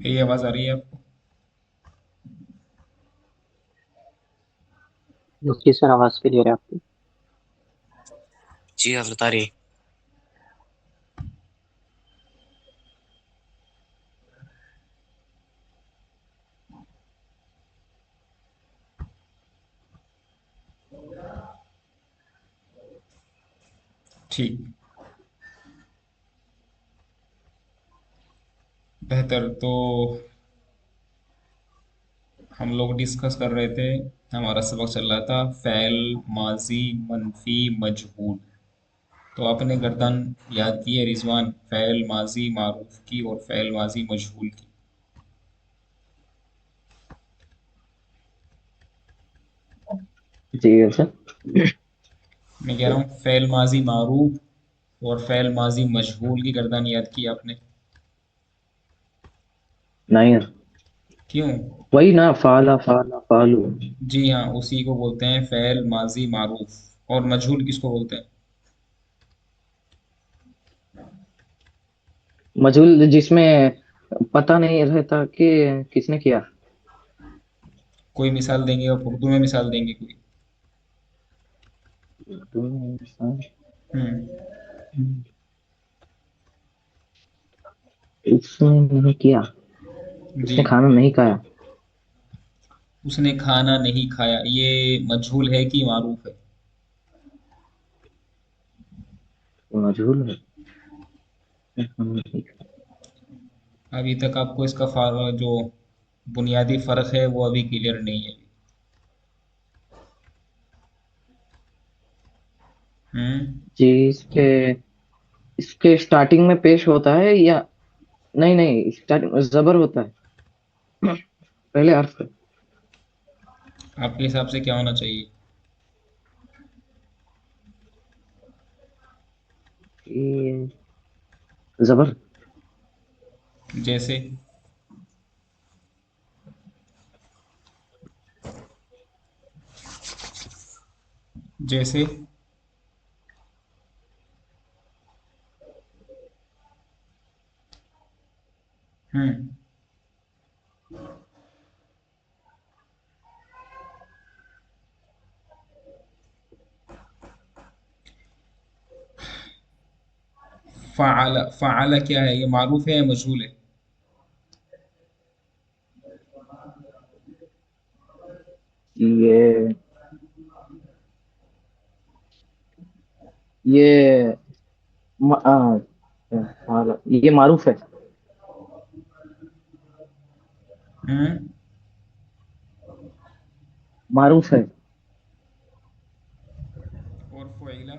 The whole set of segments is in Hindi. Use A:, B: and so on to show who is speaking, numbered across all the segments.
A: यही आवाज आ रही है आपको?
B: ओके सर, आवाज क्लियर है आपकी।
C: जी हजरत आ रही।
A: ठीक। बेहतर। तो हम लोग डिस्कस कर रहे थे, हमारा सबक चल रहा था फ़ैल, माजी, मनफी, मजहूल। तो आपने गर्दन याद की है रिजवान, फ़ैल माजी मारूफ की और फ़ैल माजी मजहूल की।
B: जी सर।
A: मैं कह रहा हूँ फ़ैल माजी मारूफ और फ़ैल माजी मजहूल की गर्दन याद की आपने?
B: नहीं,
A: क्यों?
B: वही ना, फाला फाला फालू।
A: जी हाँ, उसी को बोलते हैं फ़ैल माजी मारूफ। और मजहूल किसको बोलते हैं?
B: मजहूल जिसमें पता नहीं रहता कि किसने किया।
A: कोई मिसाल देंगे? आप उर्दू में मिसाल देंगे कोई? हम्म।
B: उसने नहीं किया,
A: जी।
B: उसने खाना नहीं खाया।
A: उसने खाना नहीं खाया, ये मजहूल है कि मारूफ है?
B: मजहूल है। खाना नहीं खाया।
A: अभी तक आपको इसका जो बुनियादी फ़र्क है वो अभी क्लियर नहीं है। हम्म।
B: जी, इसके इसके स्टार्टिंग में पेश होता है या नहीं? नहीं, स्टार्टिंग में जबर होता है पहले हर्फ पे।
A: आपके हिसाब से क्या होना चाहिए?
B: ये जबर।
A: जैसे? जैसे? हम्म। फ़अल, फ़अल क्या है? ये मारूफ है या मजहूल है?
B: ये ये ये मारूफ है।
A: हम्म।
B: मारूफ है।
A: और फ़ुइला?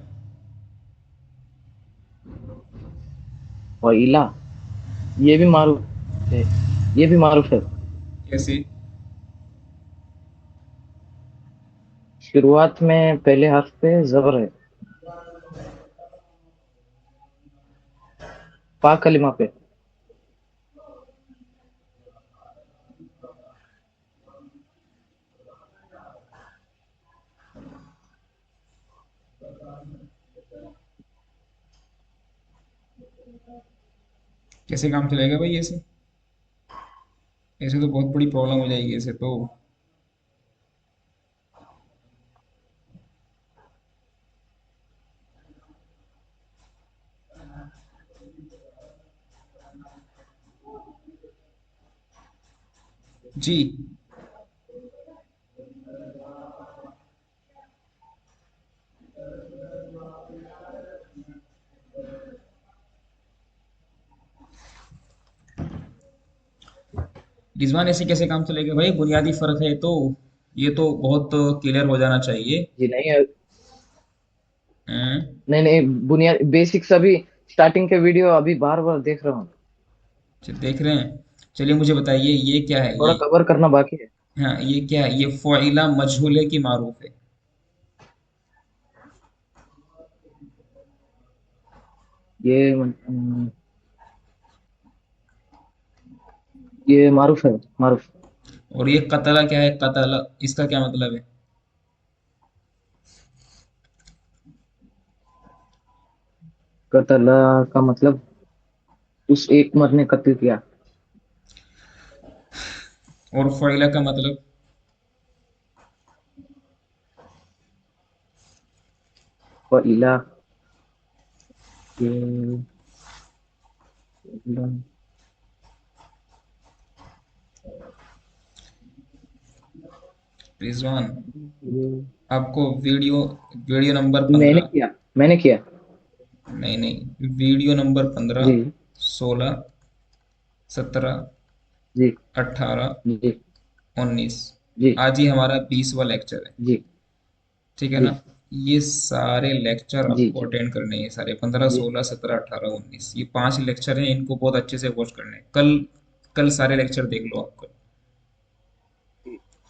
B: और इला, ये भी मारूफ है। ये भी मारूफ है।
A: कैसे?
B: शुरुआत में पहले हर्फ पे जबर है। पा कलिमा पे।
A: कैसे काम चलेगा भाई ऐसे? ऐसे तो बहुत बड़ी प्रॉब्लम हो जाएगी ऐसे तो। जी। रिजवान, ऐसे कैसे काम चलेगा भाई? बुनियादी फ़र्क है तो ये तो बहुत क्लियर हो जाना चाहिए।
B: जी नहीं,
A: हम्म।
B: नहीं नहीं, बुनियाद बेसिक्स अभी स्टार्टिंग के वीडियो अभी बार बार देख रहा हूँ।
A: चल देख रहे हैं। चलिए मुझे बताइए ये क्या है
B: थोड़ा
A: ये?
B: कवर करना बाकी है।
A: हाँ, ये क्या है? ये फ़ुइला मजहूल है कि मारूफ है?
B: ये मारूफ है, मारूफ।
A: और ये कतला क्या है? कतला, इसका क्या मतलब है?
B: कतला का मतलब उस एक मर्द ने कत्ल किया।
A: और फ़इला का मतलब?
B: वइला ये
A: रिजवान,
B: ये-
A: आपको वीडियो वीडियो नंबर
B: मैंने
A: 15।
B: किया, मैंने किया।
A: नहीं नहीं, वीडियो नंबर 15,
B: जी
A: 16, 17,
B: जी
A: 18,
B: जी
A: 19,
B: जी
A: आज ही हमारा 20वां लेक्चर है।
B: जी
A: ठीक है ना?
B: जी
A: ये सारे लेक्चर
B: जी
A: आपको
B: जी
A: अटेंड करने हैं, सारे 15,
B: जी
A: 16, 17, 18, 19, ये 5 लेक्चर हैं, इनको बहुत अच्छे से वॉच करने हैं। कल कल सारे लेक्चर देख लो आप कल,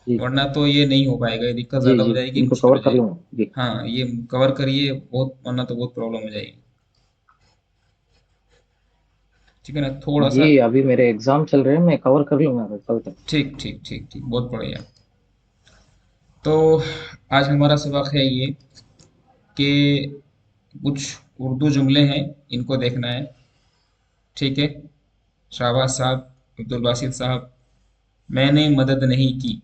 B: जी
A: वरना तो ये नहीं हो पाएगा, ये दिक्कत
B: जी
A: ज़्यादा हो
B: जी
A: जाएगी,
B: इनको
A: मुश्किल
B: कवर
A: हो
B: कर
A: जाएगी।
B: लूंगा जी।
A: हाँ, ये कवर करिए बहुत, वरना तो बहुत प्रॉब्लम हो जाएगी। ठीक है ना? थोड़ा सा।
B: जी अभी मेरे एग्जाम चल रहे हैं, मैं कवर कर लूंगा कल तक।
A: ठीक ठीक ठीक ठीक, बहुत बढ़िया। तो आज हमारा सबक है ये कि कुछ उर्दू जुमले हैं, इनको देखना है। ठीक है? शाहबाज साहब, अब्दुल बासित साहब, मैंने मदद नहीं की।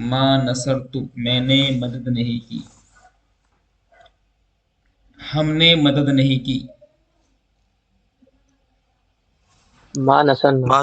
A: माँ नसरतु, मैंने मदद नहीं की। हमने मदद नहीं की।
D: माँ नसरना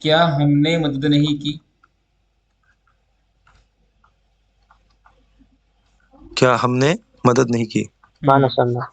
A: क्या हमने मदद नहीं की?
C: क्या हमने मदद नहीं की?
D: माँ
A: हम्म।
D: नसरना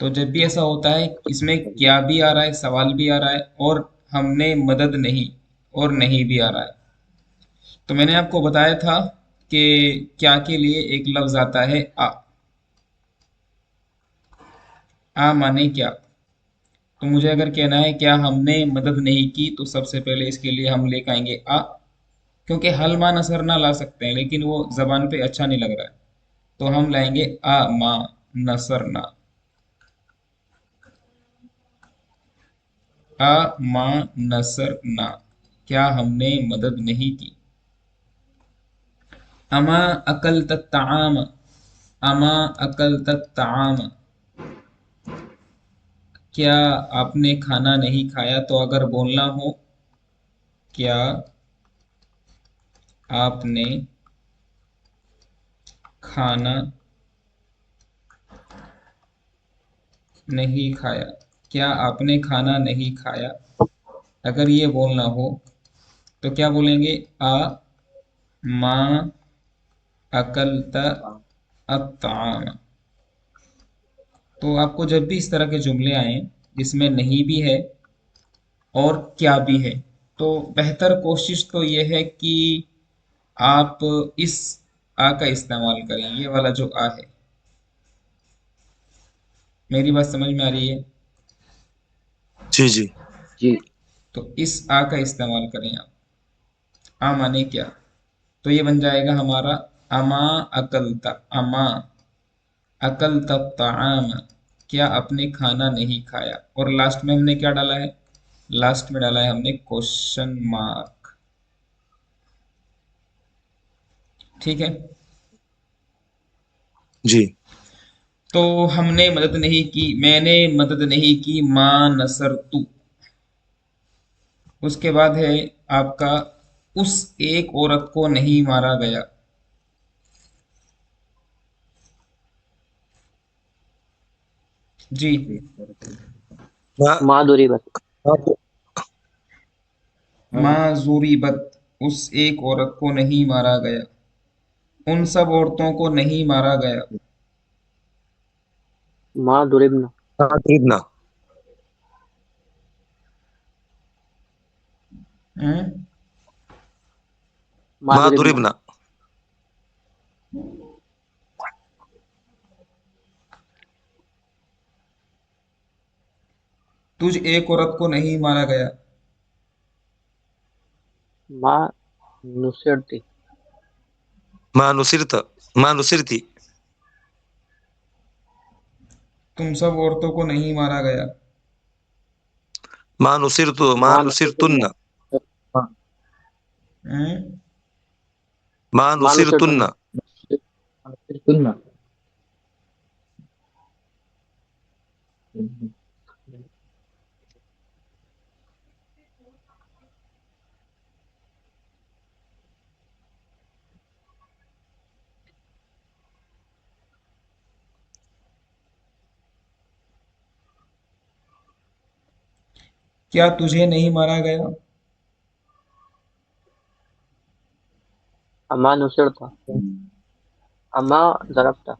A: तो जब भी ऐसा होता है, इसमें क्या भी आ रहा है, सवाल भी आ रहा है, और हमने मदद नहीं, और नहीं भी आ रहा है। तो मैंने आपको बताया था कि क्या के लिए एक लफ्ज आता है आ। आ माने क्या? तो मुझे अगर कहना है क्या हमने मदद नहीं की, तो सबसे पहले इसके लिए हम लेकर आएंगे आ, क्योंकि हल मा नसर ना ला सकते हैं, लेकिन वो जबान पे अच्छा नहीं लग रहा है, तो हम लाएंगे आ मा नसर ना। आ मा नसर ना, क्या हमने मदद नहीं की। अमा अकल तत्ताम, अमा अकल तत्ताम, क्या आपने खाना नहीं खाया? तो अगर बोलना हो क्या आपने खाना नहीं खाया, क्या आपने खाना नहीं खाया, अगर ये बोलना हो तो क्या बोलेंगे? आ मा अकलत अत्ताम। तो आपको जब भी इस तरह के जुमले आए जिसमें नहीं भी है और क्या भी है, तो बेहतर कोशिश तो ये है कि आप इस आ का इस्तेमाल करें, ये वाला जो आ है। मेरी बात समझ में आ रही है?
C: जी जी.
B: जी
A: तो इस आ का इस्तेमाल करें आप। आ माने क्या? तो ये बन जाएगा हमारा अमा अकलता, अमा अकलता ताम, क्या आपने खाना नहीं खाया। और लास्ट में हमने क्या डाला है? लास्ट में डाला है हमने क्वेश्चन मार्क। ठीक है?
C: जी.
A: तो हमने मदद नहीं की, मैंने मदद नहीं की, माँ नसर तू। उसके बाद है आपका उस एक औरत को नहीं मारा गया। जी।
C: मा
D: माधुरी बस
C: मा-
B: हाँ
A: माजूरीबत, उस एक औरत को नहीं मारा गया, उन सब औरतों को नहीं मारा गया।
D: माँ दुरिबना
C: मा
A: हम्म?
D: माँ दुरिबना
C: दुरिबना.
A: तुझ एक औरत को नहीं मारा गया।
D: माँ नुसरती
C: मा नुसिरत मा नुसिरती.
A: तुम सब औरतों को नहीं मारा गया।
C: मा नुसिरतु मा
D: माँ नसरुल्लाह
C: नुसिरतुन्ना.
A: हम्म,
C: मा
D: माँ
C: नुसिरतुन्ना।
B: सुनना।
A: क्या तुझे नहीं मारा गया?
D: अम्मा नुसिरता। अम्मा ज़रबता।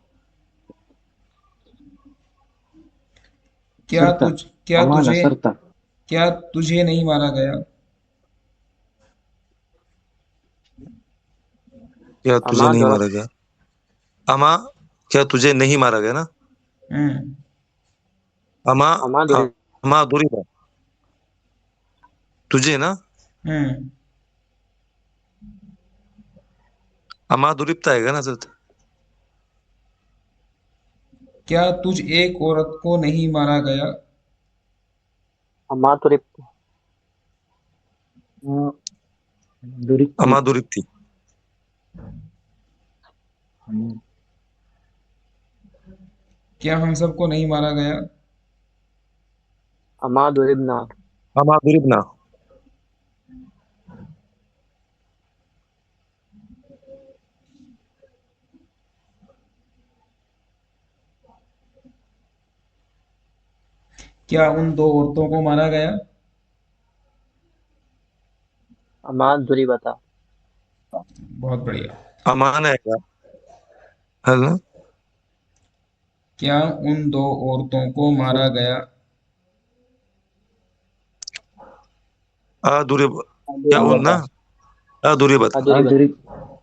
A: क्या
B: नसरता।
A: तुझ क्या
B: अमा
A: तुझे
B: नसरता।
A: क्या तुझे नहीं मारा गया?
C: क्या तुझे
D: अम्मा
C: नहीं
D: ज़रब
C: मारा गया? अमा, क्या तुझे नहीं मारा गया ना?
A: हम्म,
C: अमा,
D: अम्मा दुरिब
C: अमा दुरीबा। तुझे ना?
A: हम्म,
C: अमा दुरीबता है ना सर?
A: क्या तुझ एक औरत को नहीं मारा गया?
D: अम्मा तुरिब
B: हाँ, दुरिक्ति।
C: अमा दुरीबती।
A: क्या हम सबको नहीं मारा गया?
D: अम्मा दुरिबना।
C: अमा दुरीबना।
A: क्या उन दो औरतों को मारा गया?
D: अम्मा दुरिबता।
A: बहुत बढ़िया।
C: अमान है क्या? है ना?
A: क्या उन दो औरतों को मारा गया?
C: अदुरीब। क्या उन ना?
D: दुरिबता।
C: अदुरीबता।
B: हाँ,
D: दुरिबता।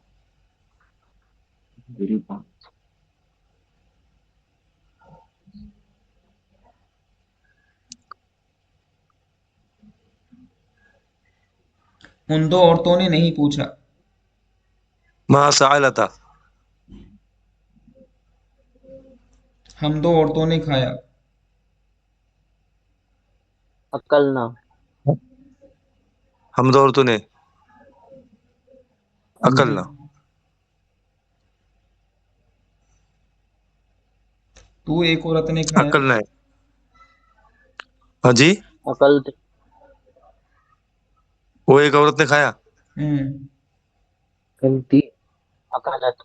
B: दुरीपा।
A: उन दो औरतों ने नहीं पूछा।
C: मा सअलता।
A: हम दो औरतों ने खाया।
D: अकलना।
C: हम दो औरतों ने
B: हम
C: अकल ना।
A: तू एक औरत ने खाया।
C: अकल ना है। हाँ जी।
D: अकलत।
C: वो एक औरत ने खाया।
A: हम्म,
B: गलती।
D: अकलत।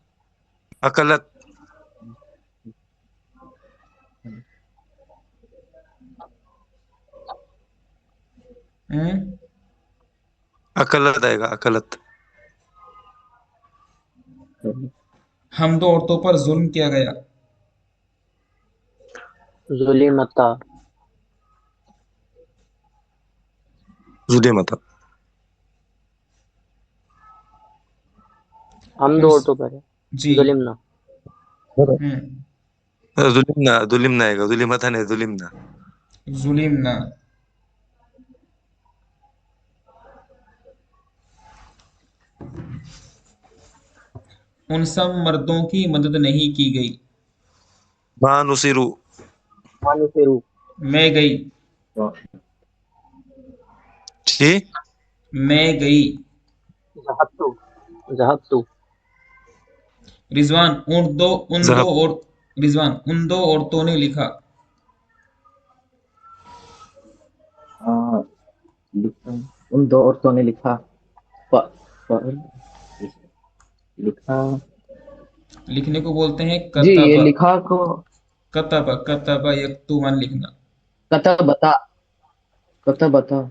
C: अकलत।
A: हम्म,
C: अकलत आएगा, अकलत।
A: हम दो औरतों पर जुल्म किया गया।
D: जुलिमता।
C: जुदे मता।
D: हम
A: फिर
D: दो औरतों पर है।
A: जी।
D: जुलिमना।
A: हम्म,
C: जुलिमना, जुलिमना आएगा, जुलिमता नहीं, जुलिमना।
A: जुलिम ना। उन सब मर्दों की मदद नहीं की गई।
C: मा नुसिरु।
D: मानुसिरु।
A: मैं गई।
C: जी।
A: मैं गई।
D: ज़हबतु। ज़हबतु।
A: रिजवान उन दो
C: जहब।
A: और रिजवान उन दो औरतों ने लिखा।
B: हाँ, लिखा। उन दो औरतों ने लिखा। प, प, लिखा।
A: लिखने को बोलते हैं
B: जी, ये
A: कतब।
B: लिखा को
A: कतब कतब यक्तुबन लिखना।
B: कथा बता। कथा बता।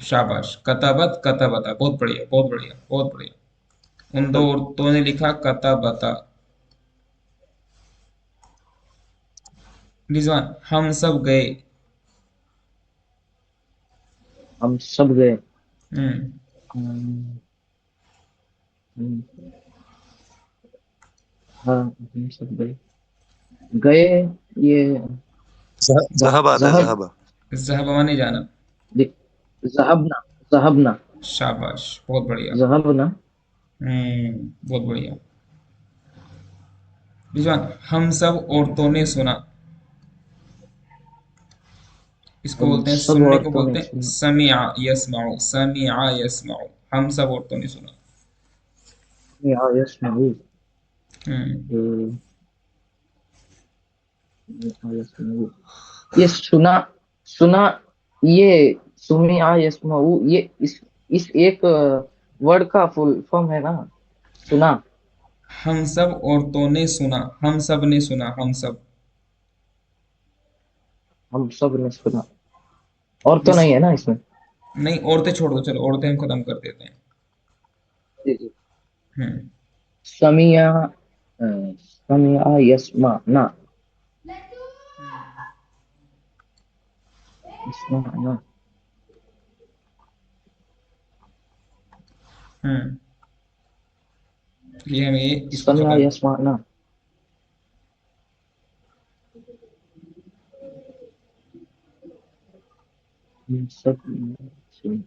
A: शाबाश, कतबत कतबता, बहुत बढ़िया, बहुत बढ़िया, बहुत बढ़िया। उन दो
D: अकल।
A: औरतों ने लिखा कतबता। रिजवान हम सब गए।
B: हम सब गए।
A: हम्म,
B: हम्म, हम्म, हाँ, हम सब गए। गए। ये
C: जहब आता है,
B: जहब।
C: जहब।
A: जहब माने जाना।
B: जहबना। जहबना।
A: शाबाश, बहुत बढ़िया।
B: जहबना।
A: बहुत बढ़िया। रिजवान हम सब औरतों ने सुना। इसको
B: हम
A: बोलते हैं,
B: सब
A: सुनने को
B: औरतों ने
A: बोलते हैं
B: सुना।
A: समिया यस्माउ, समिया यस्माउ। हम सब औरतों ने सुना।
B: या यस्मऊ,
A: हम्म।
B: यस्मऊ, ये सुना, सुना, ये सुमिया यस्मऊ, ये इस एक वर्ड का फुल फॉर्म है ना, सुना।
A: हम सब औरतों ने सुना, हम सब ने सुना, हम सब।
B: हम सब ने सुना, और तो
A: जिस
B: नहीं है ना इसमें।
A: नहीं, औरतें छोड़ दो, चलो औरतें हम खत्म कर देते हैं।
B: जी जी।
A: हम्म।
B: समिया, समिया यस्मा ना, यस्मा ना,
A: हम्म। ये हमें इसको
B: समिया
A: खत्म कर।
B: यस्मा ना। हम सब सुन,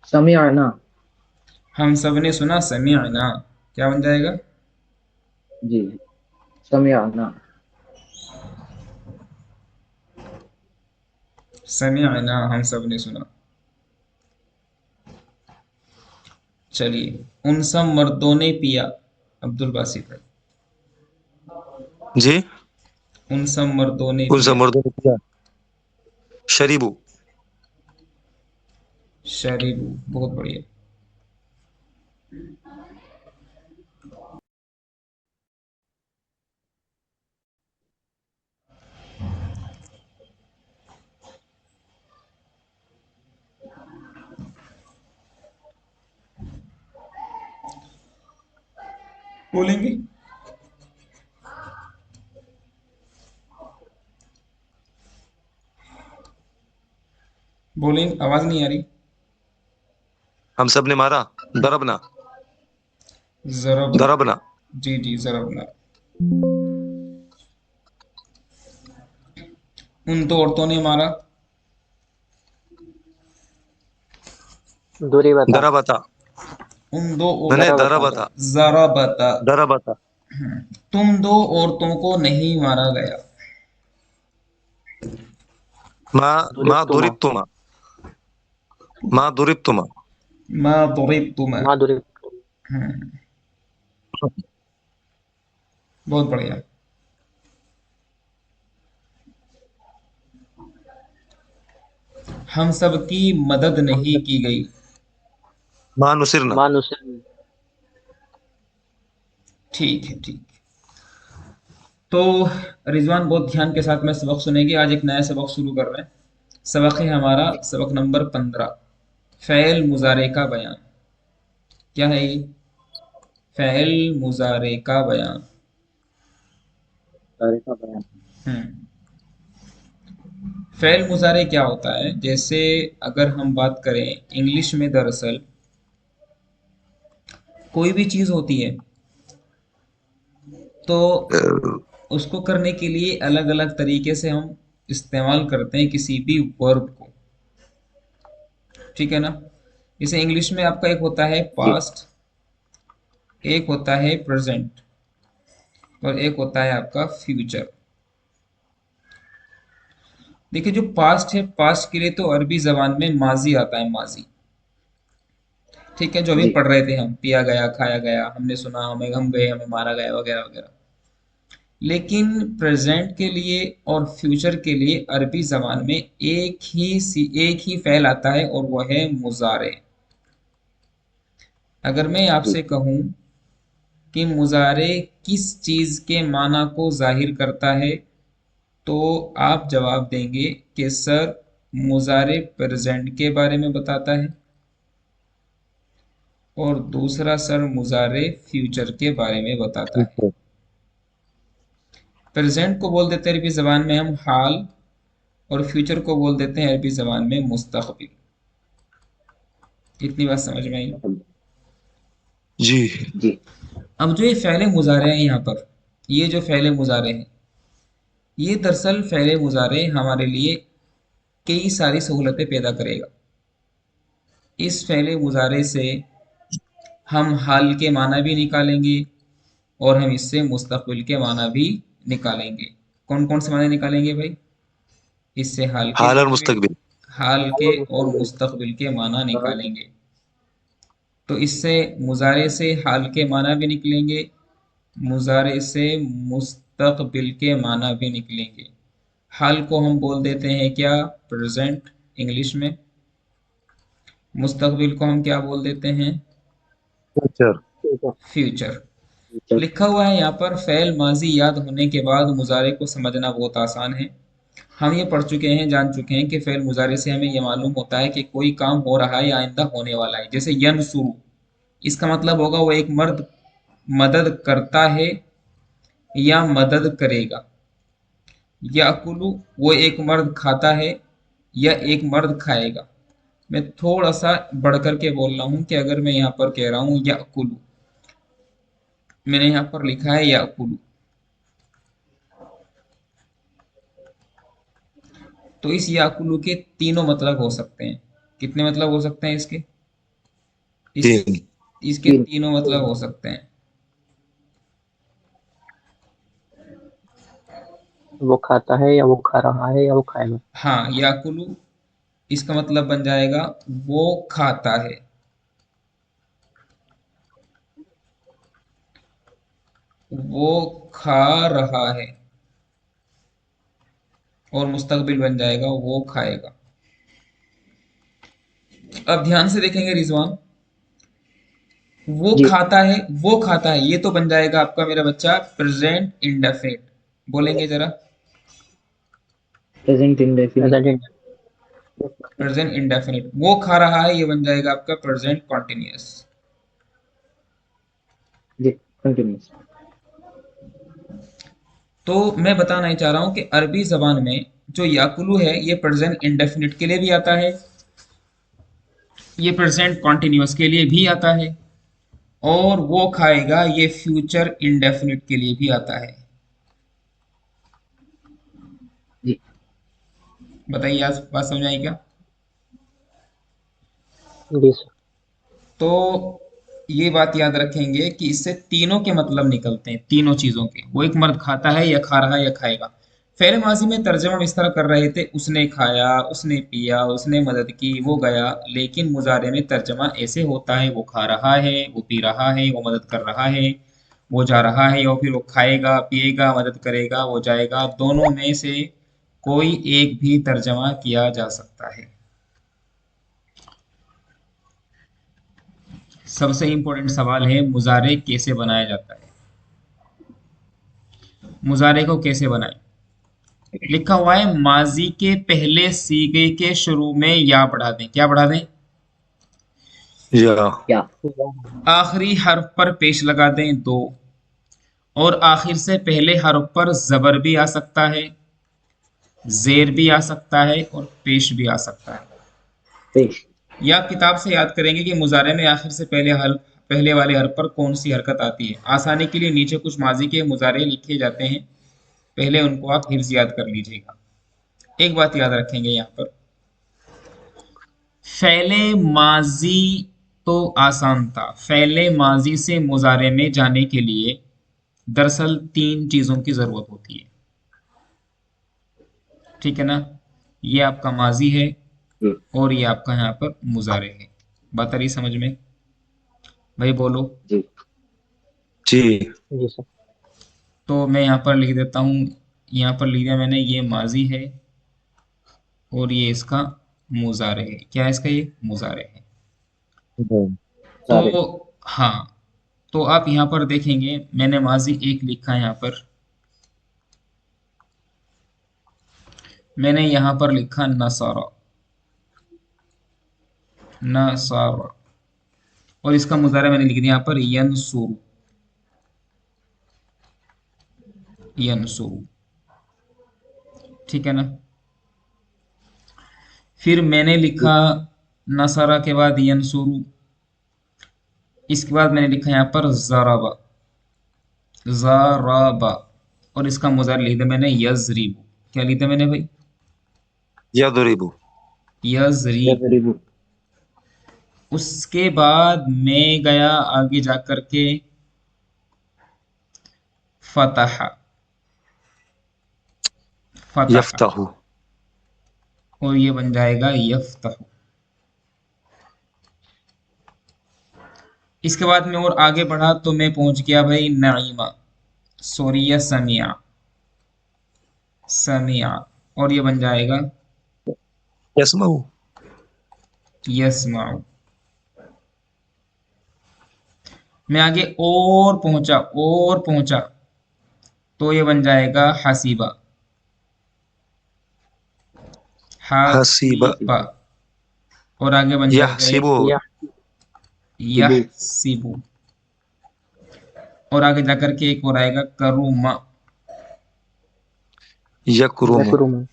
B: समिया ना।
A: हम सब ने सुना, समिअना। क्या बन जाएगा?
B: जी, समिया ना।
A: समिअना, हम सब ने सुना। चलिए, उन सब मर्दों ने पिया। अब्दुल बासित भाई।
C: जी।
A: उन सब मर्दों ने
C: उन सब
A: पिया।
C: मर्दों ने किया। शरीबू।
A: शरीबू, बहुत बढ़िया। बोलेंगे? बोलेंगे, आवाज नहीं आ रही।
C: हम सब ने मारा। दरबना।
A: जरबना।
C: दरबना।
A: जी जी, जरबना। उन दो औरतों ने मारा।
D: दूरी बता।
C: दरबता।
A: उन दो
C: मैंने
D: जरा
A: औरतों।
D: बता।
C: दरबता।
A: जरबता।
C: दरबता।
A: तुम दो औरतों को नहीं मारा गया।
C: माँ।
D: दूरी
C: माँ
D: तुमा।
C: दुरिप्तुमा। माँ दुरिप्तुमा।
A: मा दुरिबतुमा।
D: माँ दूरी।
A: हम्म, बहुत बढ़िया। हम सब की मदद
D: हम
A: नहीं
D: सब
A: की गई।
C: माँ नुसिरना।
D: माँ नुसरत।
A: ठीक है, ठीक है। तो रिजवान बहुत ध्यान के साथ में सबक सुनेंगे। आज एक नया सबक शुरू कर रहे हैं। सबक है हमारा सबक नंबर 15। फ़ैल मुज़ारे का बयान। क्या है ये? फ़ैल मुज़ारे का बयान।
B: सारे का बयान।
A: हम्म। फ़ैल मुज़ारे क्या होता है? जैसे अगर हम बात करें इंग्लिश में, दरअसल कोई भी चीज़ होती है तो उसको करने के लिए अलग अलग तरीके से हम इस्तेमाल करते हैं किसी भी वर्ब को। ठीक है ना? जैसे इंग्लिश में आपका एक होता है
B: जी
A: पास्ट, एक होता है प्रेजेंट, और एक होता है आपका फ्यूचर। देखिए, जो पास्ट है, पास्ट के लिए तो अरबी जबान में माजी आता है, माजी। ठीक है, जो अभी
B: जी
A: पढ़ रहे थे हम, पिया गया, खाया गया, हमने सुना, हमें, हम गए, हमें मारा गया, वगैरह वगैरह। लेकिन प्रेजेंट के लिए और फ्यूचर के लिए अरबी जबान में एक ही फेल आता है, और वह है मुजारे। अगर मैं
B: जी
A: आपसे कहूं कि मुजारे किस चीज के माना को जाहिर करता है, तो आप जवाब देंगे कि सर, मुजारे प्रेजेंट के बारे में बताता है, और दूसरा सर मुजारे फ्यूचर के बारे में बताता है।
C: ठीक है।
A: प्रेजेंट को बोल देते हैं अरबी ज़बान में हम हाल, और फ्यूचर को बोल देते हैं अरबी ज़बान में मुस्तक़बिल। इतनी बात समझ में आई?
C: जी।
B: जी
A: अब जो ये फ़ैल मुज़ारे हैं यहाँ पर, ये जो फ़ैल मुज़ारे हैं, ये दरअसल फ़ैल मुज़ारे हमारे लिए कई सारी सहूलतें पैदा करेगा। इस फ़ैल मुज़ारे से हम हाल के माना भी निकालेंगे, और हम इससे मुस्तक़बिल के माना भी निकालेंगे। कौन कौन से माने निकालेंगे भाई? इससे हाल के
C: हाल और
A: माना भी,
C: मुस्तकबिल।
A: हाल
D: हाल
A: के
D: और
A: और
D: मुस्तकबिल।
A: मुस्तक़बिल के माना निकालेंगे। तो इससे मुजारे से हाल के माना भी निकलेंगे, मुजारे से मुस्तकबिल के माना भी निकलेंगे। हाल को हम बोल देते हैं क्या? प्रेजेंट इंग्लिश में। मुस्तकबिल को हम क्या बोल देते हैं?
C: फ्यूचर।
D: ठीक है।
A: फ्यूचर।
B: चल,
A: लिखा हुआ है यहाँ पर फ़ेल माज़ी याद होने के बाद मुजारे को समझना बहुत आसान है। हम ये पढ़ चुके हैं, जान चुके हैं कि फ़ेल मुजारे से हमें ये मालूम होता है कि कोई काम हो रहा है या आइंदा होने वाला है। जैसे यनसुरु, इसका मतलब होगा वो एक मर्द मदद करता है या मदद करेगा। याकुलु, वो एक मर्द खाता है या एक मर्द खाएगा। मैं थोड़ा सा बढ़ कर के बोल रहा हूँ कि अगर मैं यहाँ पर कह रहा हूँ याकुलु, मैंने यहाँ पर लिखा है याकुलु, तो इस याकुलु के तीनों मतलब हो सकते हैं। कितने मतलब हो सकते हैं इसके? इस
C: तीन।
A: इसके
B: तीन।
A: तीनों मतलब हो सकते हैं।
D: वो खाता है या वो खा रहा है या वो खाएगा।
A: हाँ, याकुलु इसका मतलब बन जाएगा वो खाता है, वो खा रहा है, और मुस्तकबिल बन जाएगा वो खाएगा। अब ध्यान से देखेंगे रिजवान,
B: जी।
A: वो खाता है, ये तो बन जाएगा आपका मेरा बच्चा प्रेजेंट इंडेफिनिट। बोलेंगे जरा,
B: present indefinite.
D: Present
A: present indefinite. वो खा रहा है, ये बन जाएगा आपका प्रेजेंट कॉन्टिन्यूअस।
B: जी, कंटिन्यूस।
A: तो मैं बताना ही चाह रहा हूँ कि अरबी जबान में जो याकुलू है ये प्रेजेंट इंडेफिनिट के लिए भी आता है, ये प्रेजेंट कॉन्टिन्यूअस के लिए भी आता है, और वो खाएगा ये फ्यूचर इंडेफिनिट के लिए भी आता है।
B: जी।
A: बताइए, आज बात समझ आई क्या?
D: जी सर।
A: तो ये बात याद रखेंगे कि इससे तीनों के मतलब निकलते हैं, तीनों चीजों के। वो एक मर्द खाता है या खा रहा है या खाएगा। फेरे माजी में तर्जमा हम इस तरह कर रहे थे, उसने खाया, उसने पिया, उसने मदद की, वो गया। लेकिन मुजारे में तर्जमा ऐसे होता है, वो खा रहा है, वो पी रहा है, वो मदद कर रहा है, वो जा रहा है, या फिर वो खाएगा, पिएगा, मदद करेगा, वो जाएगा। दोनों में से कोई एक भी तर्जमा किया जा सकता है। सबसे इंपॉर्टेंट सवाल है, मुजारे कैसे बनाया जाता है? मुजारे को कैसे बनाएं? लिखा हुआ है माजी के पहले सीगे के शुरू में या बढ़ा दें। क्या बढ़ा दें?
C: या।
B: क्या?
A: आखिरी हर्फ पर पेश लगा दें, दो। और आखिर से पहले हर्फ पर जबर भी आ सकता है, जेर भी आ सकता है, और पेश भी आ सकता है।
B: पेश।
A: या किताब से याद करेंगे कि मुजारे में आखिर से पहले वाले हर्फ पर कौन सी हरकत आती है। आसानी के लिए नीचे कुछ माजी के मुजारे लिखे जाते हैं, पहले उनको आप हिफ्ज याद कर लीजिएगा। एक बात याद रखेंगे यहाँ पर, फ़ैले माजी तो आसान था। फ़ैले माजी से मुजारे में जाने के लिए दरअसल तीन चीज़ों की ज़रूरत होती है। ठीक है ना? ये आपका माजी है,
B: जी।
A: और ये आपका यहाँ पर मुजारे है। बात आ रही समझ में? भाई बोलो।
B: जी।
C: जी।
D: जी सर।
A: तो मैं यहाँ पर लिख देता हूँ, यहाँ पर लिख दिया मैंने, ये माजी है और ये इसका मुजारे है। क्या है इसका? ये मुजारे है।
B: सारे।
A: तो हाँ, तो आप यहाँ पर देखेंगे मैंने माजी एक लिखा है यहाँ पर, मैंने यहाँ पर लिखा नसारा, नसारा। और इसका मुजारा मैंने लिख दिया यहाँ पर यनसुरु, यनसुरु। ठीक है ना? फिर मैंने
B: जी।
A: लिखा नसारा के बाद यनसुरु, इसके बाद मैंने लिखा यहाँ पर जराबा, जराबा। और इसका मुजारा लिख दिया मैंने यजरीबु। क्या लिखा मैंने भाई?
C: यदरिबु।
A: यजरीबु।
B: यदरिबु।
A: उसके बाद मैं गया आगे जा कर के फतहा, फतहा।
C: यफ्तहु।
A: और ये बन जाएगा यफ्तहु। इसके बाद में और आगे बढ़ा तो मैं पहुंच गया भाई नईमा, सॉरी या समिया, समिया, और ये बन जाएगा
C: यसमाऊ।
A: यस्माउ। मैं आगे और पहुंचा तो ये बन जाएगा हसीबा,
C: हसीबा।
A: हसीबा, और आगे बन जाएगा एक
C: यहसिबु।
D: या सिबु
A: यहसिबु, और आगे जाकर के एक और आएगा करूमा,
C: यकरुमु।
D: यकरुम
A: और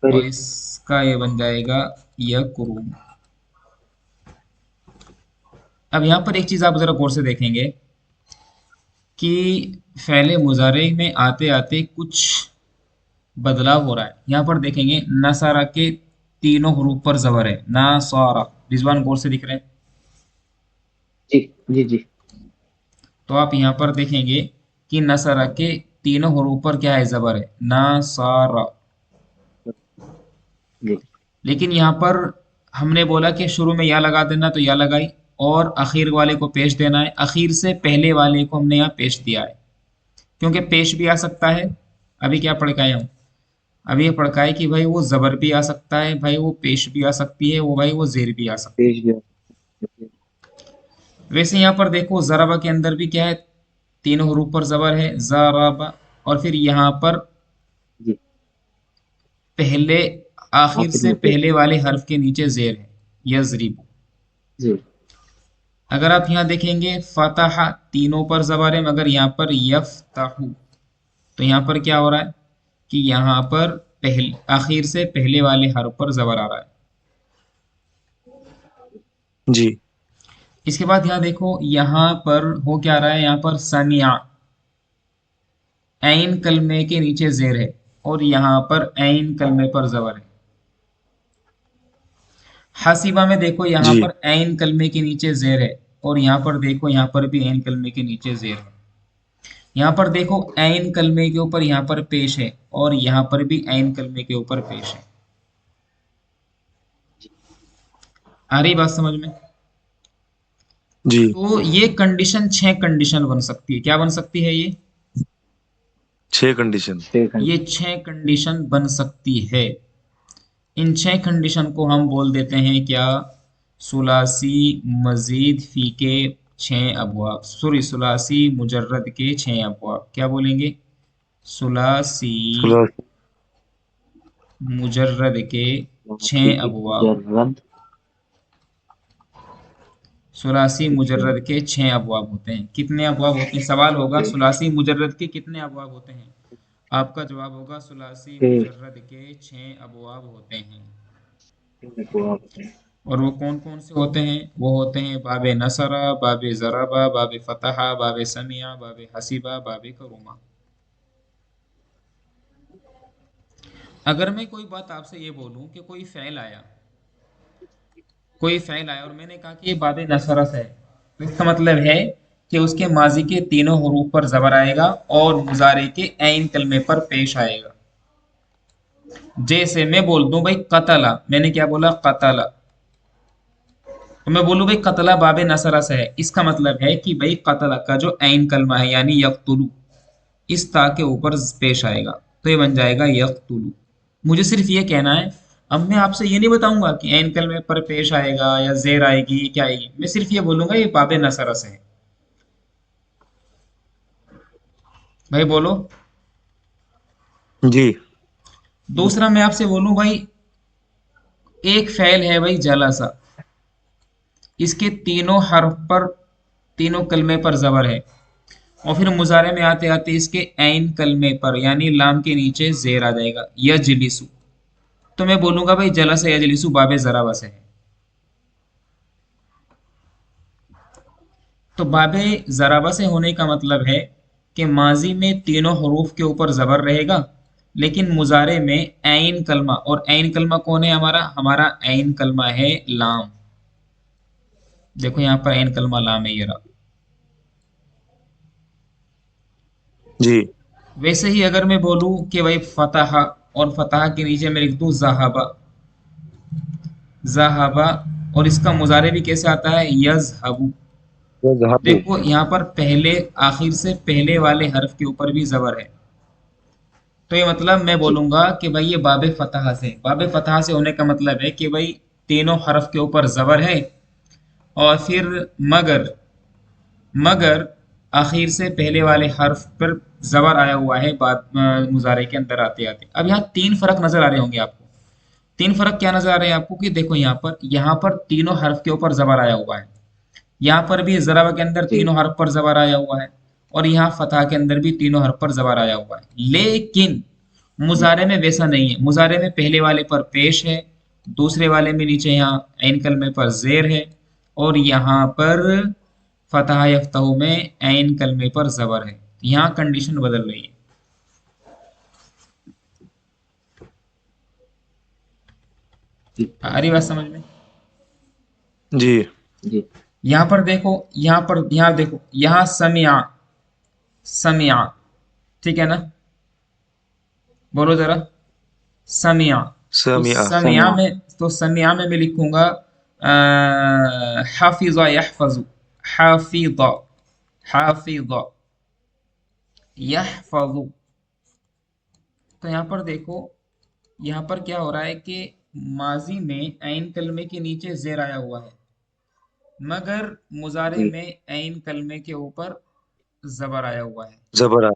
D: करीब
A: इसका ये बन जाएगा यकरुम। अब यहाँ पर एक चीज आप जरा गौर से देखेंगे कि फ़ेले मुज़ारे में आते आते कुछ बदलाव हो रहा है। यहाँ पर देखेंगे नसारा के तीनों हरूफ पर जबर है, नासारा। रिजवान गौर से दिख रहे हैं?
B: जी जी जी
A: तो आप यहाँ पर देखेंगे कि नसारा के तीनों हरूफ पर क्या है, जबर है, नासारा।
B: जी
A: लेकिन यहाँ पर हमने बोला कि शुरू में या लगा देना, तो या लगाई, और आखिर वाले को पेश देना है। आखिर से पहले वाले को हमने यहाँ पेश दिया है, क्योंकि पेश भी आ सकता है। अभी क्या पढ़ के आया हूँ? अभी ये पढ़ का है कि भाई वो जबर भी आ सकता है, भाई वो पेश भी आ सकती है, वो भाई वो जेर भी आ सकती
B: पेश गया।
A: है। वैसे यहाँ पर देखो ज़राबा के अंदर भी क्या है, तीनों हरूफ पर जबर है, ज़राबा, और फिर यहाँ पर
B: जी
A: पहले, आखिर
B: आखिर
A: से
B: में पेश।
A: पहले वाले हर्फ के नीचे जेर है, यजरिबु।
B: जी
A: अगर आप यहाँ देखेंगे फतहा तीनों पर जबर है, मगर यहाँ पर यफ्ताहु, तो यहाँ पर क्या हो रहा है कि यहाँ पर पहले, आखिर से पहले वाले हर्फ पर जबर आ रहा है।
C: जी।
A: इसके बाद यहाँ देखो, यहाँ पर हो क्या रहा है, यहाँ पर समिया, ऐन कलमे के नीचे जेर है, और यहाँ पर ऐन कलमे पर जबर है। हसीबा में देखो यहाँ
C: जी।
A: पर ऐन कलमे के नीचे जेर है, और यहाँ पर देखो यहाँ पर भी ऐन कलमे के नीचे जेर है। यहाँ पर देखो ऐन कलमे के ऊपर यहाँ पर पेश है, और यहाँ पर भी ऐन कलमे के ऊपर पेश है। आ रही बात समझ में?
C: जी।
A: तो ये कंडीशन, 6 कंडीशन बन सकती है। क्या बन सकती है ये?
C: 6 कंडीशन।
A: ये 6 कंडीशन बन सकती है। इन 6 कंडीशन को हम बोल देते हैं क्या? सुलासी मजीद फी के 6 अबवाब, सॉरी सुलासी मुजर्रद के 6 अबवाब। क्या बोलेंगे? सुलासी
C: सुलह।
A: मुजर्रद के
B: ठीक
A: 6 अबवाब।
B: मुजर्रद।
A: सुलासी
B: ठीक है।
A: मुजर्रद के 6 अबवाब होते हैं। कितने अबवाब होते हैं? सवाल होगा
B: ठीक
A: सुलासी मुजर्रद के कितने अबवाब होते हैं? आपका जवाब होगा सुलासी
B: है।
A: मुजर्रद के 6 अबवाब होते हैं। और वो कौन कौन से होते हैं? वो होते हैं बाबे नसरा, बाबे जराबा, बाबे फतहा, बाबे समिया, बाबे हसीबा, बाबे करूमा। अगर मैं कोई बात आपसे ये बोलूं कि कोई फ़ैल आया और मैंने कहा कि ये बाबे नसरा से है, तो इसका मतलब है कि उसके माजी के तीनों हरूफ पर ज़बर आएगा और मुजारे के ऐन कलमे पर पेश आएगा। जैसे मैं बोल दूं भाई कतला, मैंने क्या बोला? कतला। तो मैं बोलूं भाई कतला बाबे नसरा से है, इसका मतलब है कि भाई कतला का जो ऐन कलमा है यानी यक्तुलु, इस ता के ऊपर पेश आएगा, तो ये बन जाएगा यक्तुलु। मुझे सिर्फ ये कहना है। अब मैं आपसे ये नहीं बताऊंगा कि ऐन कलमे पर पेश आएगा या जेर आएगी, क्या आएगी। मैं सिर्फ ये बोलूंगा ये बाबे नसरा से है। भाई बोलो।
C: जी।
A: दूसरा मैं आपसे बोलूं भाई, एक फ़ैल है भाई जलसा, इसके तीनों हर्फ पर, तीनों कलमे पर जबर है, और फिर मुजारे में आते आते इसके ऐन कलमे पर यानी लाम के नीचे जेर आ जाएगा, यजलिसु। तो मैं बोलूंगा भाई जलसा यजलिसु बाबे जराबा से है। तो बाबे जराबा से होने का मतलब है कि माजी में तीनों हरूफ के ऊपर जबर रहेगा, लेकिन मुजारे में ऐन कलमा, और ऐन कलमा कौन है? हमारा ऐन कलमा है लाम। देखो यहाँ पर ऐन कलमा लाम है, ये रहा।
C: जी।
A: वैसे ही अगर मैं बोलूं कि भाई फतहा, और फतहा के नीचे मैं लिख दूं जहाबा, जहाबा, और इसका मुजारे भी कैसे आता है? यजहबू।
C: यज़हबु।
A: देखो यहाँ पर पहले, आखिर से पहले वाले हर्फ के ऊपर भी जबर है, तो ये मतलब मैं
B: जी
A: बोलूंगा कि भाई ये बाबे फतहा से, बाबे फतहा से होने का मतलब है कि भाई तीनों हर्फ के ऊपर जबर है। और फिर मगर, मगर आखिर से पहले वाले हर्फ पर जबर आया हुआ है बाद मुजारे के अंदर आते आते। अब यहाँ तीन फर्क नजर आ रहे होंगे आपको। तीन फर्क क्या नजर आ रहे हैं आपको कि देखो यहाँ पर तीनों हर्फ के ऊपर जबर आया हुआ है, यहाँ पर भी ज़रा के अंदर
B: जी
A: तीनों हर्फ पर ज़बर आया हुआ है, और यहाँ फतह के अंदर भी तीनों हर्फ पर ज़बर आया हुआ है। लेकिन मुजारे में वैसा नहीं है। मुजारे में पहले वाले पर पेश है, दूसरे वाले में नीचे यहाँ ऐन कलमे पर ज़ेर है, और यहाँ पर फतह यफ्तहू में ऐन कलमे पर ज़बर है। यहाँ कंडीशन बदल रही है।
B: जी
A: आ रही बात समझ में?
C: जी
B: जी
A: यहाँ पर देखो, यहाँ देखो, यहाँ समिया, समिया, ठीक है ना? बोलो जरा, समिया। तो
C: समिअ।
A: समिया
B: समिया
A: में, तो समिया में मैं लिखूंगा हाफिजा यहफजु, हाफिजा, हाफिजा यहफजु। तो यहाँ पर देखो, यहाँ पर क्या हो रहा है कि माजी में ऐन कलमे के नीचे जेर आया हुआ है, मगर मुजारे
B: जी
A: में ऐन कलमे के ऊपर जबर आया हुआ है।
C: ज़बर।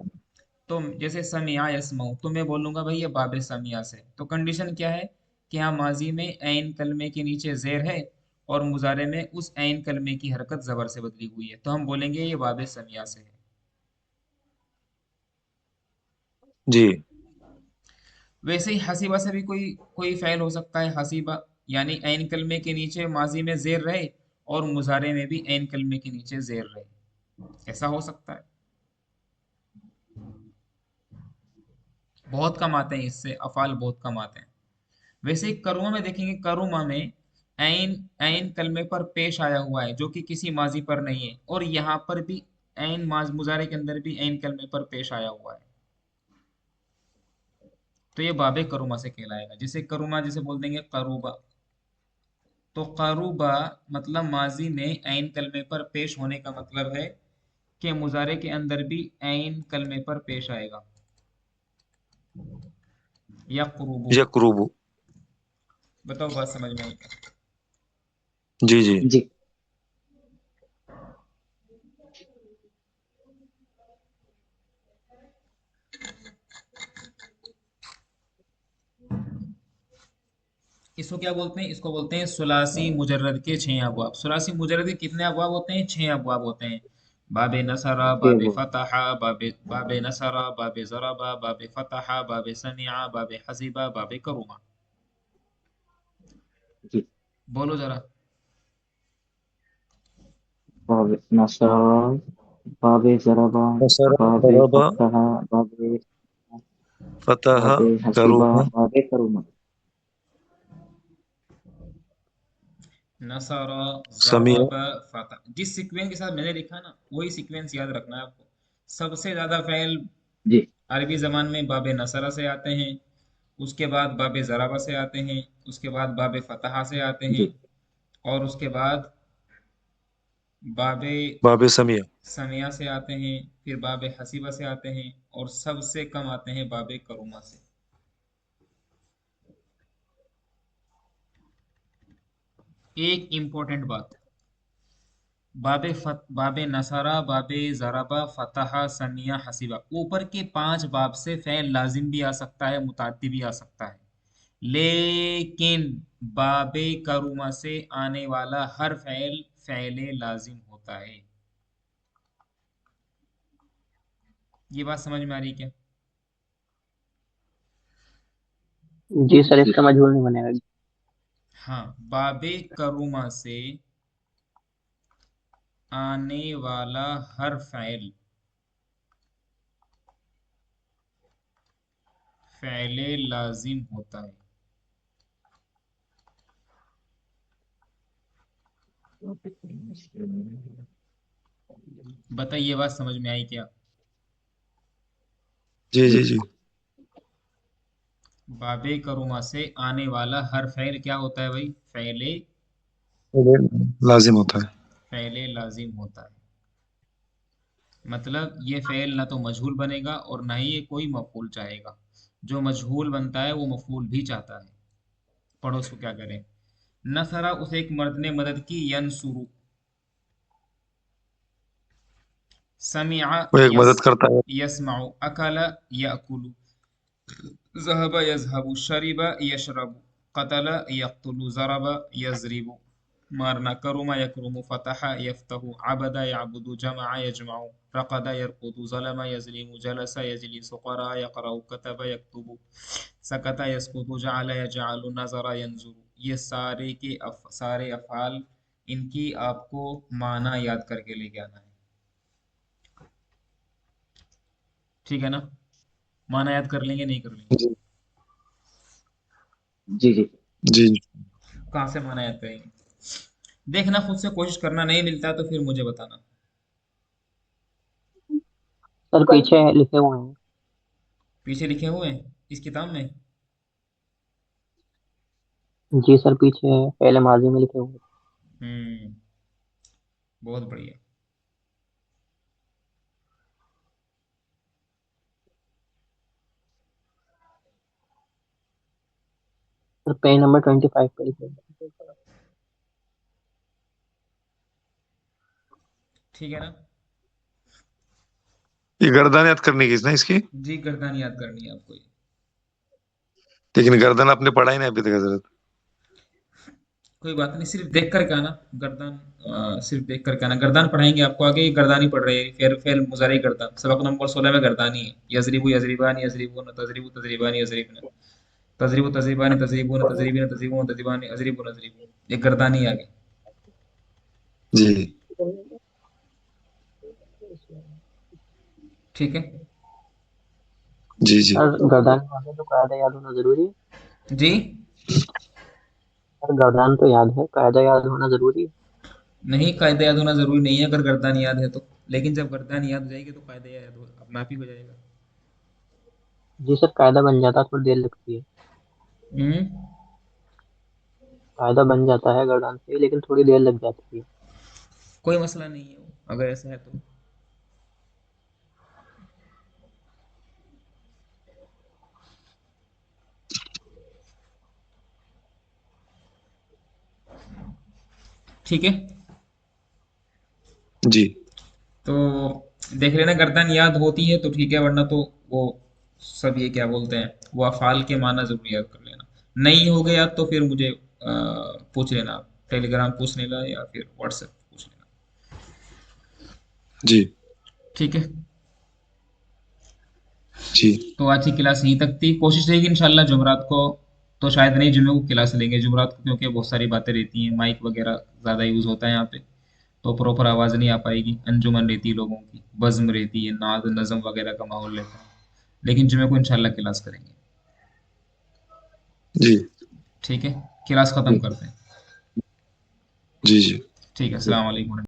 A: तो जैसे समिया यसमाउ, तो मैं बोलूंगा भाई ये बाबे समिया से। तो कंडीशन क्या है कि यहाँ माजी में ऐन कलमे के नीचे जेर है, और मुजारे में उस ऐन कलमे की हरकत जबर से बदली हुई है, तो हम बोलेंगे ये बाबे समिया से है।
C: जी
A: वैसे ही हसीबा से भी कोई कोई फ़ैल हो सकता है। हसीबा यानी ऐन कलमे के नीचे माजी में जेर रहे, और मुजारे में भी ऐन कलमे के नीचे जेर रहे, ऐसा हो सकता है। बहुत कम आते हैं इससे, अफाल बहुत कम आते हैं। वैसे ही करुमा में देखेंगे, करुमा में ऐन ऐन कलमे पर पेश आया हुआ है, जो कि किसी माजी पर नहीं है, और यहाँ पर भी ऐन मुजारे के अंदर भी ऐन कलमे पर पेश आया हुआ है, तो ये बाबे करुमा से कहलाएगा। जैसे करुमा जैसे बोल देंगे करूबा, तो करूबा मतलब माजी में ऐन कलमे पर पेश होने का मतलब है कि मुजारे के अंदर भी ऐन कलमे पर पेश आएगा। या कुरूबू।
C: यक़रुबु।
A: बताओ बात समझ में आई?
C: जी जी
B: जी
A: इसको क्या बोलते हैं? इसको बोलते हैं सुलासी मुजर्रद के छह अबवाब। सुलासी मुजर्रद के कितने अबवाब होते हैं? छह अबवाब होते हैं। बाबे नसरा,
B: ये
A: बाबे
B: वो
A: फतहा, बाबे बाबे नसरा, बाबे जरबा, बाबे फतहा, बाबे समिया, बाबे हसीबा, बाबे करुमा।
B: जी
A: बोलो जरा।
B: बाबे नसरा बाबे जरबा
C: नसर
B: बाबे
C: ज़रब
B: फतहा बाबे
C: फ़तह
B: बाबे हसीबा
C: करुम
B: बाबे करुमा
A: नसरा,
C: समिअ।
A: जरब, फतह, जिस सीक्वेंस के साथ मैंने लिखा ना, वही सीक्वेंस याद रखना है आपको। सबसे ज्यादा फैल
B: जी
A: अरबी ज़बान में बाबे नसरा से आते हैं, उसके बाद बाबे ज़राबा से आते हैं, उसके बाद बाबे फतहा से आते हैं,
B: जी
A: और उसके बाद बाबे
C: बाबे समिअ।
A: समिया से आते हैं, फिर बाबे हसीबा से आते हैं, और सबसे कम आते हैं बाबे करुमा से। एक इम्पोर्टेंट बात, बाबे नसरा, बाबे ज़राबा, फतहा, समिया, हसीबा, ऊपर के पांच बाब से फ़ैल लाजिम भी आ सकता है, मुताद्दी भी आ सकता है, लेकिन बाबे करुमा से आने वाला हर फ़ैल फ़ैले लाजिम होता है। ये बात समझ में आ रही है क्या?
E: जी सर,
B: जी
E: इसका मजहूल नहीं बनेगा।
A: हाँ, बाबे करुमा से आने वाला हर फ़ैल फ़ैले लाजिम होता है। बताइए, ये बात समझ में आई क्या?
C: जी
B: जी
C: जी जी
A: बाबे करुमा से आने वाला हर फ़ैल क्या होता है भाई? फ़ैले
C: लाजिम होता है।
A: फ़ैले लाजिम होता है। मतलब ये फेल ना तो मजहूल बनेगा और ना ही ये कोई मफूल चाहेगा। जो मजहूल बनता है वो मफूल भी चाहता है। पढ़ो उसको क्या करें। नसरा, उसे एक मर्द ने मदद की, यनसुरु। समिआ,
C: वो एक
A: यस
C: मदद करता है।
A: यस्माउ। अकला, याकुलु। ज़हब, यज़हबु। शरिब, यशरबु। क़तल, यक़्तुलु। ज़रब, यज़रिबु। मारना, करुमा, यकरुमु। फ़तह, यफ़्तहु। अबद, यअबुदु। जमअ, यजमअु। रक़द, यरक़ुदु। ज़लम, यज़लिमु। जलस, यजलिसु। क़रअ, यक़रअु। कतब, यक्तुबु। सकत, यसकुतु। जअल, यजअलु। नज़र, यंज़ुरु। ये सारे अफ़आल, इनकी आपको माना याद करके लेके आना है। ठीक है ना? माना याद कर लेंगे, नहीं कर लेंगे?
C: जी
B: जी जी।
C: जी।
A: कहाँ से माना याद करेंगे? देखना, खुद से कोशिश करना, नहीं मिलता तो फिर मुझे बताना।
E: सर पीछे लिखे हुए हैं।
A: पीछे लिखे हुए हैं इस किताब में?
E: जी सर, पीछे पहले माजी में लिखे हुए हैं।
A: हम्म, बहुत बढ़िया।
E: सर पेज नंबर 25 पे लिखे हुए हैं।
A: ठीक है ना?
C: ये गर्दन याद करनी की ना इसकी।
A: जी, गर्दान याद करनी है आपको ये।
C: लेकिन गर्दन आपने पढ़ा ही नहीं अभी तक हजरत।
A: कोई बात नहीं, सिर्फ देख कर के आना गर्दान। सिर्फ देख कर के आना। गर्दान पढ़ाएंगे आपको आगे, ये गर्दानी पढ़ रहे हैं। फिर फेल मुजारी गर्दान, सबक नंबर 16 में गर्दानी है। यजरिबु, यजरिबान, यजरिबुन। तजरिबु, तजरिबान, यजरिबन। तजरिबु, तजरिबान, तजरिबुन। तजरिबिन, तजरिबुन। तजरिबान, अजरिबु, नजरिबु। ये गर्दानी आगे।
C: जी
A: ठीक है।
C: जी जी।
E: सर गर्दान याद है तो कायदा याद होना जरूरी है।
A: जी,
E: सर गर्दान तो याद है, कायदा याद होना जरूरी है।
A: नहीं, कायदा याद होना जरूरी नहीं है अगर गर्दान याद है तो। लेकिन जब गर्दान याद हो जाएगी तो कायदा याद हो अपना आप ही हो जाएगा।
E: जी सर, कायदा बन जाता है, थोड़ी देर लगती है।
A: हम्म।
E: कायदा बन जाता है गर्दान से, लेकिन थोड़ी देर लग जाती है।
A: कोई मसला नहीं है वो, अगर ऐसा है तो। ठीक है।
C: जी
A: तो देख लेना, गर्दन याद होती है तो ठीक है, वरना तो वो सब ये क्या बोलते हैं, वो अफ़ाल के माना जरूर याद कर लेना। नहीं हो गया तो फिर मुझे पूछ लेना आप, टेलीग्राम पूछ लेना या फिर व्हाट्सएप पूछ लेना।
C: जी
A: ठीक है।
C: जी।
A: तो आज की क्लास यहीं तक थी। कोशिश रहेगी इंशाल्लाह जुमरात को, तो शायद नहीं, जुमे को क्लास लेंगे जुमरात को, क्योंकि बहुत सारी बातें रहती हैं, माइक वगैरह ज़्यादा यूज़ होता है यहाँ पे, तो प्रॉपर आवाज़ नहीं आ पाएगी। अंजुमन रहती है लोगों की, बज़्म रहती है, नाद नज़म वगैरह का माहौल रहता है। लेकिन जुमे को इंशाल्लाह क्लास करेंगे।
C: जी
A: ठीक है, क्लास ख़त्म करते हैं।
C: जी जी।
A: ठीक है, अस्सलाम वालेकुम।